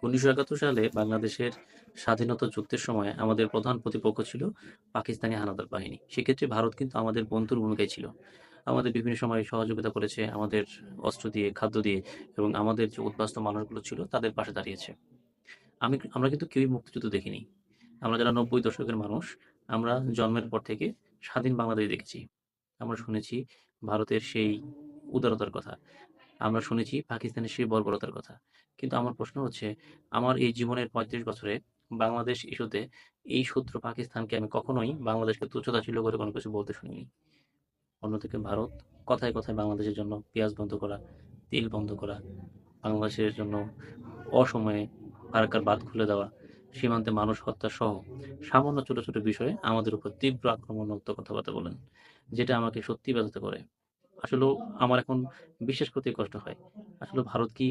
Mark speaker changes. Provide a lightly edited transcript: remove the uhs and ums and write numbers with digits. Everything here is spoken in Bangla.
Speaker 1: ১৯৭১ সালে বাংলাদেশের স্বাধীনতা যুদ্ধের সময় আমাদের প্রধান প্রতিপক্ষ ছিল পাকিস্তানি হানাদার বাহিনী। সেক্ষেত্রে ভারত কিন্তু আমাদের বন্ধুর ভূমিকায় ছিল। আমাদের বিভিন্ন সময় সহযোগিতা করেছে, আমাদের অস্ত্র দিয়ে, খাদ্য দিয়ে এবং আমাদের যে উদ্বাস্তু মানুষগুলো ছিল তাদের পাশে দাঁড়িয়েছে। আমরা কিন্তু কেউই মুক্তিযুদ্ধ দেখিনি। আমরা যারা ৯০ দশকের মানুষ, আমরা জন্মের পর থেকে স্বাধীন বাংলাদেশ দেখেছি। আমরা শুনেছি ভারতের সেই উদারতার কথা। আমরা শুনেছি পাকিস্তানের সেই বর্বরতার কথা। কিন্তু আমার প্রশ্ন হচ্ছে, আমার এই জীবনের ৩৫ বছরে বাংলাদেশ ইস্যুতে এই শত্রু পাকিস্তানকে আমি কখনোই বাংলাদেশকে তুচ্ছ-তাচ্ছিল্য করে কোনো কিছু বলতে শুনিনি। অন্যদিকে ভারত কথায়, কথায় বাংলাদেশের জন্য পেঁয়াজ বন্ধ করা, তেল বন্ধ করা, বাংলাদেশের জন্য অসময়ে ফারাক্কার বাঁধ খুলে দেওয়া, সীমান্তে মানুষ হত্যা সহ সামান্য ছোট, ছোট বিষয়ে আমাদের উপর তীব্র আক্রমণাত্মক কথাবার্তা বলেন। যেটা আমাকে সত্যিই ব্যথিত করে। আসলেও আমার এখন বিশ্বাস করতেই কষ্ট হয়। আসলে ভারত কি